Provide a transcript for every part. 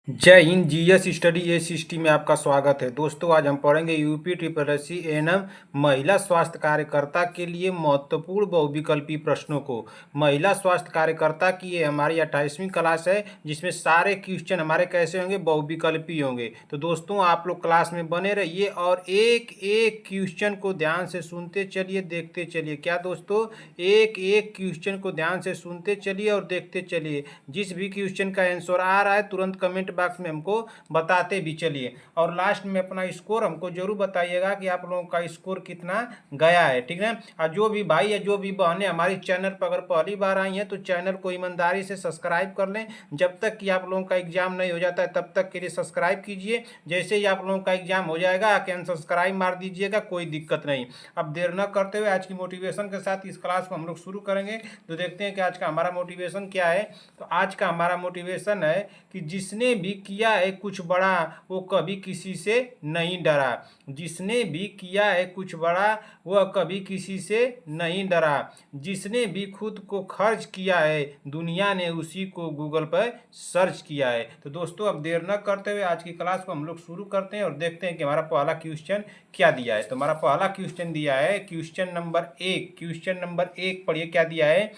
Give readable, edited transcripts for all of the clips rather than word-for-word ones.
जय Hind. GS study ए60 में आपका स्वागत है। दोस्तों, आज हम पढ़ेंगे UP triple S C ANM महिला स्वास्थ्य कार्यकर्ता के लिए महत्वपूर्ण बहुविकल्पी प्रश्नों को। महिला स्वास्थ्य कार्यकर्ता की ये हमारी 28वीं क्लास है, जिसमें सारे क्वेश्चन हमारे कैसे होंगे, बहुविकल्पी होंगे। तो दोस्तों, आप लोग क्लास में बने रहिए और एक एक क्वेश्चन को ध्यान से सुनते चलिए, देखते चलिए। क्या दोस्तों, एक एक क्वेश्चन को ध्यान से सुनते चलिए और देखते चलिए। जिस भी क्वेश्चन का आंसर आ रहा है तुरंत कमेंट बॉक्स में हमको बताते भी चलिए, और लास्ट में अपना स्कोर हमको जरूर बताइएगा कि आप लोगों का स्कोर कितना गया है। ठीक है। और जो भी भाई या जो भी बहनें हमारी चैनल पर अगर पहली बार आई हैं तो चैनल को ईमानदारी से सब्सक्राइब कर लें। जब तक कि आप लोगों का एग्जाम नहीं हो जाता है तब तक के लिए सब्सक्राइब कीजिए। जैसे ही आप लोगों का एग्जाम हो जाएगा आके अनसब्सक्राइब मार दीजिएगा, कोई दिक्कत नहीं। अब देर न करते हुए आज की मोटिवेशन के साथ इस क्लास को हम लोग शुरू करेंगे। तो देखते हैं कि आज का हमारा मोटिवेशन क्या है। तो आज का हमारा मोटिवेशन है कि जिसने भी किया है कुछ बड़ा वो कभी किसी से नहीं डरा। जिसने भी किया है कुछ बड़ा वह कभी किसी से नहीं डरा। जिसने भी खुद को खर्च किया है दुनिया ने उसी को गूगल पर सर्च किया है। तो दोस्तों, अब देर न करते हुए आज की क्लास को हम लोग शुरू करते हैं और देखते हैं कि हमारा पहला क्वेश्चन क्या दिया है। तो हमारा पहला क्वेश्चन दिया है क्वेश्चन नंबर 1। क्वेश्चन नंबर 1 पढ़िए क्या दिया है।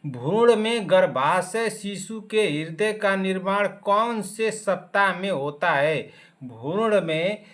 भ्रूण में गर्भाशय शिशु के हृदय का निर्माण कौन से सप्ताह में होता है। भ्रूण में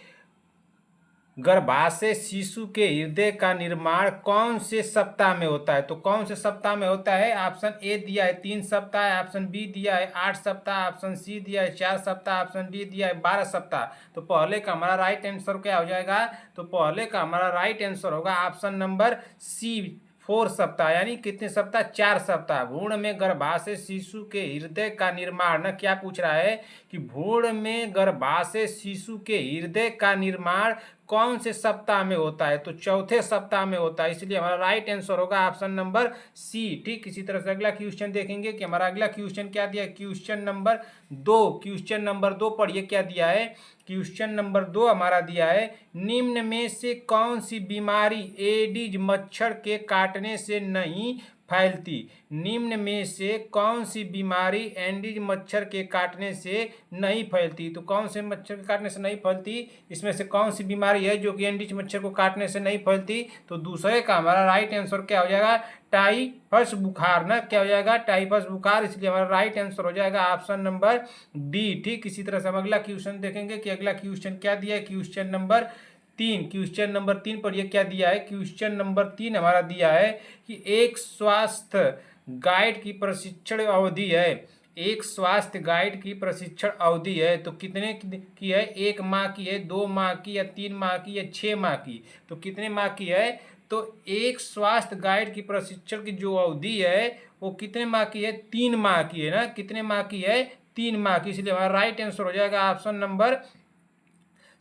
गर्भाशय शिशु के हृदय का निर्माण कौन से सप्ताह में होता है। तो कौन से सप्ताह में होता है। ऑप्शन ए दिया है 3 सप्ताह, ऑप्शन बी दिया है 8 सप्ताह, ऑप्शन सी दिया है 4 सप्ताह, ऑप्शन डी दिया है 12 सप्ताह। तो पहले का हमारा राइट आंसर क्या हो जाएगा। तो पहले का हमारा राइट आंसर होगा ऑप्शन नंबर सी 4 सप्ताह। यानी कितने सप्ताह, 4 सप्ताह। भ्रूण में गर्भाशय शिशु के हृदय का निर्माण न क्या पूछ रहा है कि भ्रूण में गर्भाशय शिशु के हृदय का निर्माण कौन से सप्ताह में होता है। तो चौथे सप्ताह में होता है, इसलिए हमारा राइट आंसर होगा ऑप्शन नंबर सी। ठीक इसी तरह से अगला क्वेश्चन देखेंगे कि हमारा अगला क्वेश्चन क्या दिया है। Question number 2। क्वेश्चन नंबर 2 पढ़िए क्या दिया है। क्वेश्चन नंबर 2 हमारा दिया है निम्न में से कौन सी बीमारी एडिज मच्छर के काटने से नहीं फैलती। निम्न में से कौन सी बीमारी एडिज मच्छर के काटने से नहीं फैलती। तो कौन से मच्छर के काटने से नहीं फैलती, इसमें से कौन सी बीमारी है जो कि एडिज मच्छर को काटने से नहीं फैलती। तो दूसरे का हमारा राइट आंसर क्या हो जाएगा, टाइफस बुखार। ना क्या हो जाएगा, टाइफस बुखार। इसलिए हमारा राइट आंसर हो जाएगा ऑप्शन नंबर डी। ठीक इसी तरह से हम अगला क्वेश्चन देखेंगे कि अगला क्वेश्चन क्या दिया है। Question number 3। क्वेश्चन नंबर 3 पढ़िए क्या दिया है। क्वेश्चन नंबर 3 हमारा दिया है कि एक स्वास्थ्य गाइड की प्रशिक्षण अवधि है। एक स्वास्थ्य गाइड की प्रशिक्षण अवधि है तो कितने की है। 1 माह की है, 2 माह की या 3 माह की या 6 माह की। तो कितने माह की है। तो एक स्वास्थ्य गाइड की प्रशिक्षण की जो अवधि है वो कितने माह की है, 3 माह की है ना। कितने माह की है, 3 माह की। इसलिए हमारा राइट आंसर हो जाएगा ऑप्शन नंबर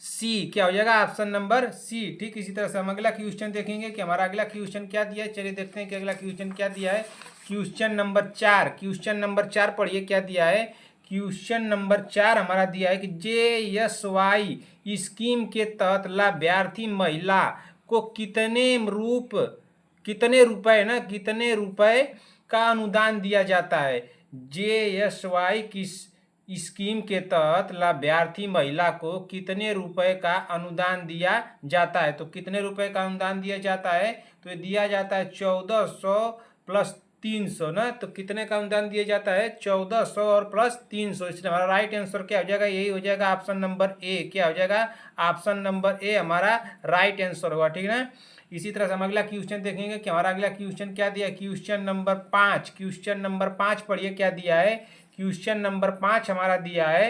सी। क्या हो जाएगा, ऑप्शन नंबर सी। ठीक इसी तरह से हम अगला क्वेश्चन देखेंगे कि हमारा अगला क्वेश्चन क्या दिया है। चलिए देखते हैं कि अगला क्वेश्चन क्या दिया है। Question number 4। क्वेश्चन नंबर 4 पढ़िए क्या दिया है। क्वेश्चन नंबर 4 हमारा दिया है कि JSY स्कीम के तहत लाभार्थी महिला को कितने रुपए ना, कितने रुपए का अनुदान दिया जाता है। JSY किस स्कीम के तहत लाभार्थी महिला को कितने रुपए का अनुदान दिया जाता है। तो कितने रुपए का अनुदान दिया जाता है। तो ये दिया जाता है 1400 प्लस 300 ना। तो कितने का अनुदान दिया जाता है, 1400 और प्लस 300। इसलिए हमारा राइट आंसर क्या हो जाएगा, यही हो जाएगा ऑप्शन नंबर ए। क्या हो जाएगा, ऑप्शन नंबर ए हमारा राइट आंसर होगा। ठीक है ना। इसी तरह से हम अगला क्वेश्चन देखेंगे कि हमारा अगला क्वेश्चन क्या दिया है। Question number 5। क्वेश्चन नंबर 5 पढ़िए क्या दिया है। क्वेश्चन नंबर 5 हमारा दिया है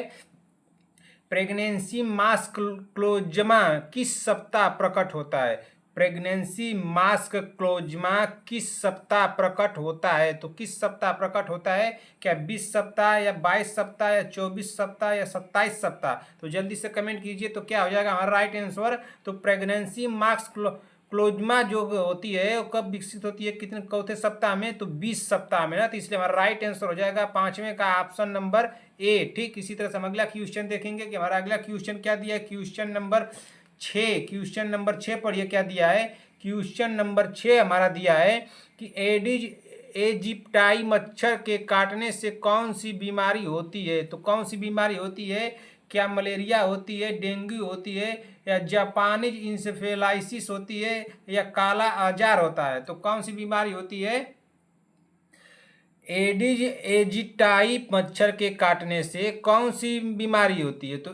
प्रेगनेंसी मास्क क्लोजमा किस सप्ताह प्रकट होता है। प्रेगनेंसी मास्क क्लोजमा किस सप्ताह प्रकट होता है। तो किस सप्ताह प्रकट होता है, क्या 20 सप्ताह या 22 सप्ताह या 24 सप्ताह या 27 सप्ताह। तो जल्दी से कमेंट कीजिए तो क्या हो जाएगा हमारा राइट आंसर। तो प्रेगनेंसी मास्क क्लोजमा जो होती है वो कब विकसित होती है, कितने चौथे सप्ताह में। तो 20 सप्ताह में ना। तो इसलिए हमारा राइट आंसर हो जाएगा 5वें का ऑप्शन नंबर ए। ठीक इसी तरह से हम अगला क्वेश्चन देखेंगे कि हमारा अगला क्वेश्चन क्या दिया है। Question number 6। क्वेश्चन नंबर 6 पढ़िए क्या दिया है। क्वेश्चन नंबर 6 हमारा दिया है कि एडिज इजिप्टाई मच्छर के काटने से कौन सी बीमारी होती है? तो कौन सी बीमारी होती है? क्या मलेरिया होती है, डेंगू होती है, या जापानीज इंसेफेलाइसिस होती है, या काला आजार होता है? तो कौन सी बीमारी होती है? एडिज एजिप्टाई मच्छर के काटने से कौन सी बीमारी होती है? तो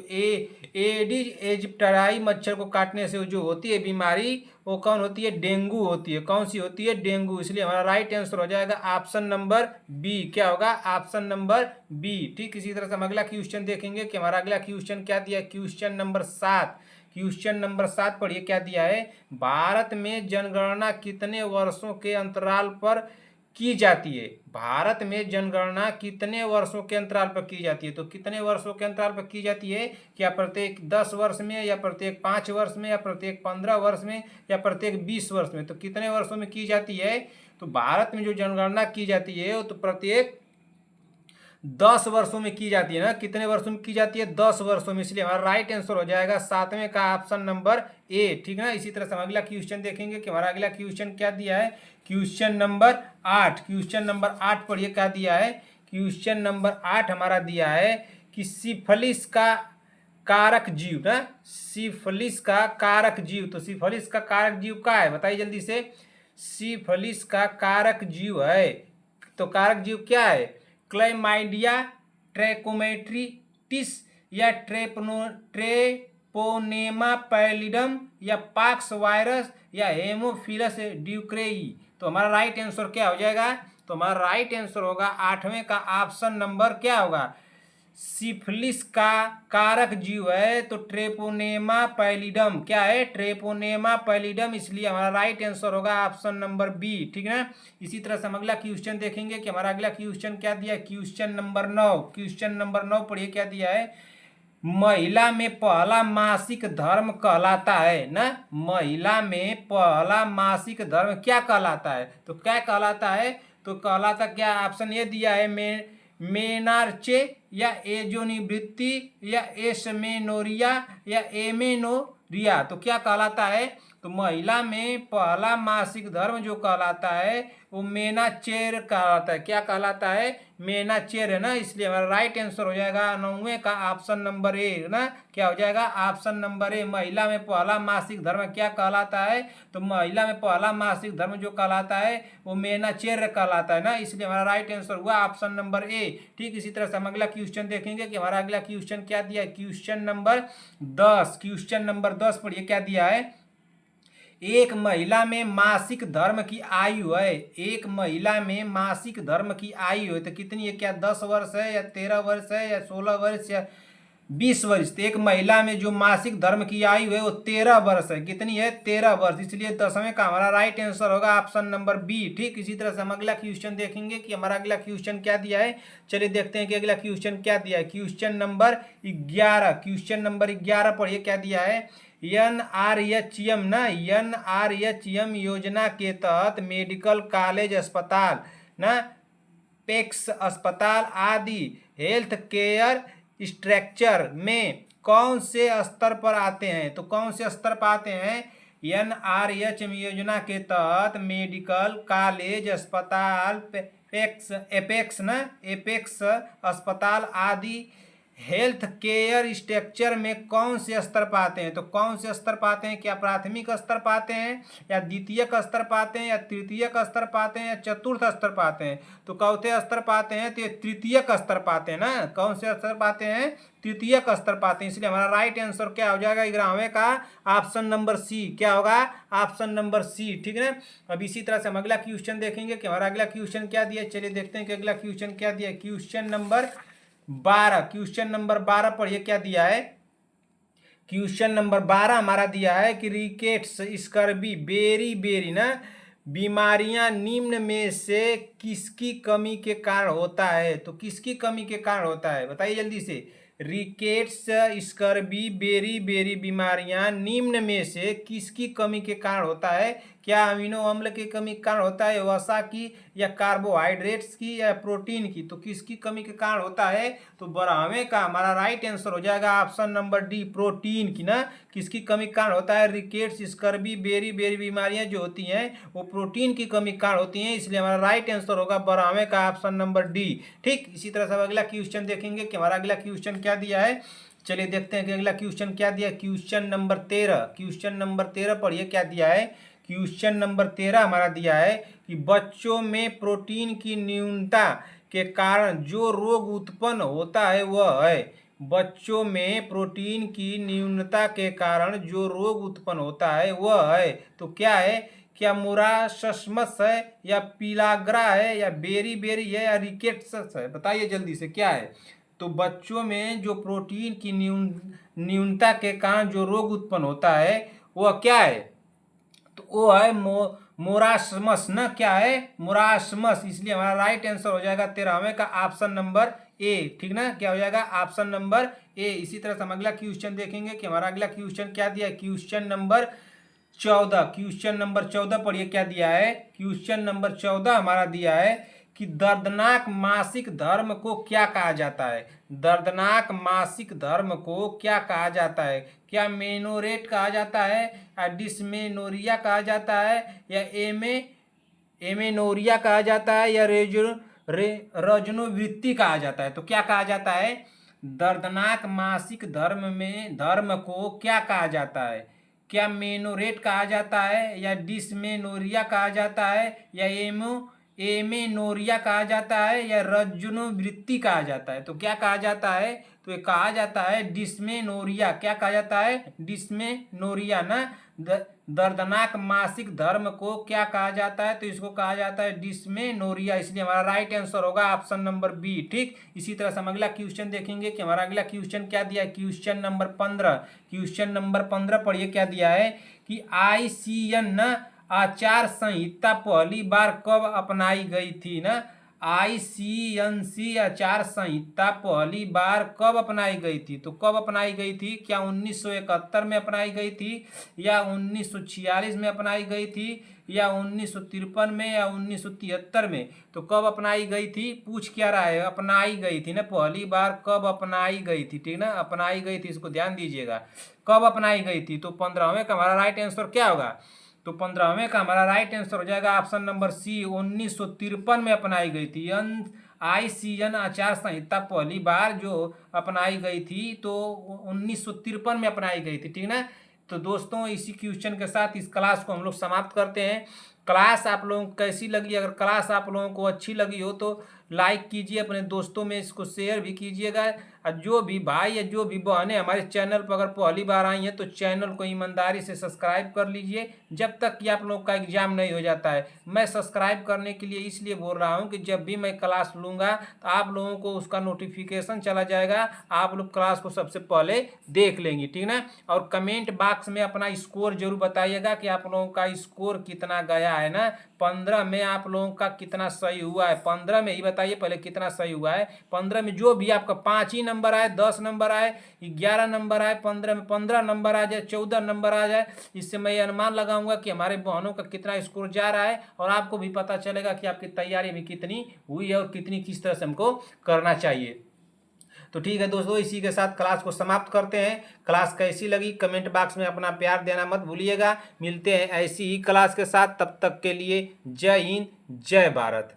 एडिज एजिप्टाई मच्छर को काटने से जो होती है बीमारी, वो कौन होती है? डेंगू होती है। कौन सी होती है? डेंगू। इसलिए हमारा राइट आंसर हो जाएगा ऑप्शन नंबर बी। क्या होगा? Option number B. ठीक इसी तरह से हम अगला क्वेश्चन देखेंगे कि हमारा अगला क्वेश्चन क्या दिया है। Question number 7। क्वेश्चन नंबर 7 पढ़िए क्या दिया है। भारत में जनगणना कितने वर्षों के अंतराल पर की जाती है? भारत में जनगणना कितने वर्षों के अंतराल पर की जाती है? तो कितने वर्षों के अंतराल पर की जाती है? क्या प्रत्येक 10 वर्ष में, या प्रत्येक 5 वर्ष में, या प्रत्येक 15 वर्ष में, या प्रत्येक 20 वर्ष में? तो कितने वर्षों में की जाती है? तो भारत में जो जनगणना की जाती है वो तो प्रत्येक 10 वर्षों में की जाती है ना। कितने वर्षों में की जाती है? 10 वर्षों में। इसलिए हमारा राइट आंसर हो जाएगा 7वें का ऑप्शन नंबर ए। ठीक है ना। इसी तरह से हम अगला क्वेश्चन देखेंगे कि हमारा अगला क्वेश्चन क्या दिया है। Question number 8। क्वेश्चन नंबर 8 पढ़िए क्या दिया है। क्वेश्चन नंबर 8 हमारा दिया है कि सिफिलिस का कारक जीव ना। सिफिलिस का कारक जीव। तो सिफिलिस का कारक जीव क्या है? बताइए जल्दी से। सिफिलिस का कारक जीव है, तो कारक जीव क्या है? क्लैमाइडिया, ट्रैकोमैट्रिटिस, या ट्रेपोनेमा पैलिडम, या पॉक्स वायरस, या हेमोफिलस ड्यूक्रेई? तो हमारा राइट आंसर क्या हो जाएगा? तो हमारा राइट आंसर होगा 8वें का ऑप्शन नंबर क्या होगा? सिफिलिस का कारक जीव है तो ट्रेपोनेमा पैलिडम। क्या है? Treponema pallidum. इसलिए हमारा राइट आंसर होगा ऑप्शन नंबर बी। ठीक है ना। इसी तरह से हम अगला क्वेश्चन देखेंगे कि हमारा अगला क्वेश्चन क्या दिया है। Question number 9। क्वेश्चन नंबर 9 पढ़िए क्या दिया है। महिला में पहला मासिक धर्म कहलाता है ना। महिला में पहला मासिक धर्म क्या कहलाता है? तो क्या कहलाता है? तो कहलाता क्या? ऑप्शन ए दिया है मेनार्चे, या एजोनिवृत्ति, या एसमेनोरिया, या एमेनोरिया? तो क्या कहलाता है? तो महिला में पहला मासिक धर्म जो कहलाता है वो मेनाचेर कहलाता है। क्या कहलाता है? मेनाचेर है ना। इसलिए हमारा राइट आंसर हो जाएगा 9वें का ऑप्शन नंबर ए ना। क्या हो जाएगा? Option number A. महिला में पहला मासिक धर्म क्या कहलाता है? तो महिला में पहला मासिक धर्म जो कहलाता है वो मेनाचेर कहलाता है ना। इसलिए हमारा राइट आंसर हुआ ऑप्शन नंबर ए। ठीक इसी तरह से हम अगला क्वेश्चन देखेंगे कि हमारा अगला क्वेश्चन क्या दिया है। Question number 10। क्वेश्चन नंबर 10 पढ़िए क्या दिया है। एक महिला में मासिक धर्म की आयु है। एक महिला में मासिक धर्म की आयु है तो कितनी है? क्या 10 वर्ष है, या 13 वर्ष है, या 16 वर्ष, या 20 वर्ष? तो एक महिला में जो मासिक धर्म की आयु है वो 13 वर्ष है। कितनी है? 13 वर्ष। इसलिए 10वें का हमारा राइट आंसर होगा ऑप्शन नंबर बी। ठीक इसी तरह से हम अगला क्वेश्चन देखेंगे कि हमारा अगला क्वेश्चन क्या दिया है। चलिए देखते हैं कि अगला क्वेश्चन क्या दिया है। Question number 11। क्वेश्चन नंबर 11 पढ़िए क्या दिया है। NRHM ना, NRHM योजना के तहत मेडिकल कॉलेज अस्पताल ना, पेक्स अस्पताल आदि हेल्थ केयर स्ट्रक्चर में कौन से स्तर पर आते हैं? तो कौन से स्तर पर आते हैं? NRHM योजना के तहत मेडिकल कॉलेज अस्पताल एपेक्स ना, एपेक्स अस्पताल आदि हेल्थ केयर स्ट्रक्चर में कौन से स्तर पाते हैं? तो कौन से स्तर पाते हैं? क्या प्राथमिक स्तर पाते हैं, या द्वितीयक स्तर पाते हैं, या तृतीयक स्तर पाते हैं, या चतुर्थ स्तर पाते हैं? तो चौथे स्तर पाते हैं तो ये तृतीयक स्तर पाते हैं ना। कौन से स्तर पाते हैं? तृतीयक स्तर पाते हैं। इसलिए हमारा राइट आंसर क्या हो जाएगा 11वें का ऑप्शन नंबर सी। क्या होगा? Option number C. ठीक है ना। अब इसी तरह से हम अगला क्वेश्चन देखेंगे कि हमारा अगला क्वेश्चन क्या दिया। चलिए देखते हैं कि अगला क्वेश्चन क्या दिया। Question number 12। क्वेश्चन नंबर 12 पढ़िए क्या दिया है। क्वेश्चन नंबर 12 हमारा दिया है कि रिकेट्स, स्कर्बी, बेरी ना बीमारियां निम्न में से किसकी कमी के कारण होता है? तो किसकी कमी के कारण होता है? बताइए जल्दी से। रिकेट्स, स्कर्बी, बेरी बीमारियां निम्न में से किसकी कमी के कारण होता है? क्या अमीनो अम्ल की कमी के कारण होता है, वसा की, या कार्बोहाइड्रेट्स की, या प्रोटीन की? तो किसकी कमी के कारण होता है? तो 12वें का हमारा राइट आंसर हो जाएगा ऑप्शन नंबर डी, प्रोटीन की ना। किसकी कमी के कारण होता है? रिकेट्स, स्कर्बी, बेरी बीमारियां जो होती हैं वो प्रोटीन की कमी के कारण होती हैं। इसलिए हमारा राइट आंसर आंसर होगा 12वें का ऑप्शन नंबर डी। ठीक, इसी तरह से अगला क्वेश्चन देखेंगे कि हमारा अगला क्वेश्चन क्या दिया है। चलिए देखते हैं कि अगला क्वेश्चन क्या दिया है। क्वेश्चन नंबर 13, क्वेश्चन नंबर 13 पढ़िए क्या दिया है। क्वेश्चन नंबर 13 हमारा दिया है कि बच्चों में प्रोटीन की न्यूनता के कारण जो रोग उत्पन्न होता है वह है। बच्चों में प्रोटीन की न्यूनता के कारण जो रोग उत्पन्न होता है वह है, तो क्या है। क्या मोरासमस है, या पीलाग्रा है, या बेरी बेरी है, या रिकेट्स है, बताइए जल्दी से क्या है। तो बच्चों में जो प्रोटीन की न्यूनता के कारण जो रोग उत्पन्न होता है वह क्या है। तो वो है मोरासमस ना, क्या है, मोरासमस। इसलिए हमारा राइट आंसर हो जाएगा 13वें का ऑप्शन नंबर ए। ठीक ना, क्या हो जाएगा ऑप्शन नंबर ए। इसी तरह से हम अगला क्वेश्चन देखेंगे कि हमारा अगला क्वेश्चन क्या दिया है। क्वेश्चन नंबर 14, क्वेश्चन नंबर 14 पढ़िए क्या दिया है। क्वेश्चन नंबर 14 हमारा दिया है कि दर्दनाक मासिक धर्म को क्या कहा जाता है। दर्दनाक मासिक धर्म को क्या कहा जाता है। क्या मेनोरेट कहा जाता है, या डिस्मेनोरिया कहा जाता है, या एमेनोरिया कहा जाता है, या रजनोवृत्ति कहा जाता है। तो क्या कहा जाता है, दर्दनाक मासिक धर्म को क्या कहा जाता है। क्या मेनोरेट कहा जाता है, या डिस्मेनोरिया कहा जाता है, या एमेनोरिया कहा जाता है, या रजनोवृत्ति कहा जाता है। तो क्या कहा जाता है, तो ये कहा जाता है डिस्मेनोरिया। क्या कहा जाता है, डिस्मेनोरिया ना। दर्दनाक मासिक धर्म को क्या कहा जाता है, तो इसको कहा जाता है डिस्मेनोरिया। इसलिए हमारा राइट आंसर होगा ऑप्शन नंबर बी। ठीक, इसी तरह से हम अगला क्वेश्चन देखेंगे कि हमारा अगला क्वेश्चन क्या दिया है। क्वेश्चन नंबर 15, क्वेश्चन नंबर 15 पढ़िए क्या दिया है कि ICN आचार संहिता पहली बार कब अपनाई गई थी ना। ICNC आचार संहिता पहली बार कब अपनाई गई थी। तो कब अपनाई गई थी, क्या 1971 में अपनाई गई थी, या 1946 में अपनाई गई थी, या 1953 में, या 1973 में। तो कब अपनाई गई थी, पूछ क्या रहा है, अपनाई गई थी ना, पहली बार कब अपनाई गई थी। ठीक ना, अपनाई गई थी, इसको ध्यान दीजिएगा, कब अपनाई गई थी। तो 15वें का हमारा राइट आंसर क्या होगा। तो 15वें का हमारा राइट आंसर हो जाएगा ऑप्शन नंबर सी, 1953 में अपनाई गई थी। ICN आचार संहिता पहली बार जो अपनाई गई थी तो 1953 में अपनाई गई थी। ठीक ना, तो दोस्तों इसी क्वेश्चन के साथ इस क्लास को हम लोग समाप्त करते हैं। क्लास आप लोगों को कैसी लगी, अगर क्लास आप लोगों को अच्छी लगी हो तो लाइक कीजिए, अपने दोस्तों में इसको शेयर भी कीजिएगा। और जो भी भाई या जो भी बहनें हमारे चैनल पर अगर पहली बार आई हैं तो चैनल को ईमानदारी से सब्सक्राइब कर लीजिए, जब तक कि आप लोग का एग्जाम नहीं हो जाता है। मैं सब्सक्राइब करने के लिए इसलिए बोल रहा हूँ कि जब भी मैं क्लास लूँगा तो आप लोगों को उसका नोटिफिकेशन चला जाएगा, आप लोग क्लास को सबसे पहले देख लेंगे। ठीक ना, और कमेंट बॉक्स में अपना स्कोर जरूर बताइएगा कि आप लोगों का स्कोर कितना गया है ना। 15 में आप लोगों का कितना सही हुआ है, 15 में ही बताइए पहले कितना सही हुआ है। 15 में जो भी आपका 5 ही नंबर आए, 10 नंबर आए, 11 नंबर आए, 15 में 15 नंबर आ जाए, 14 नंबर आ जाए, इससे मैं अनुमान लगाऊंगा कि हमारे बहनों का कितना स्कोर जा रहा है, और आपको भी पता चलेगा कि आपकी तैयारी भी कितनी हुई है और कितनी किस तरह से हमको करना चाहिए। तो ठीक है दोस्तों, इसी के साथ क्लास को समाप्त करते हैं। क्लास कैसी लगी कमेंट बॉक्स में अपना प्यार देना मत भूलिएगा। मिलते हैं ऐसी ही क्लास के साथ, तब तक के लिए जय हिंद जय भारत।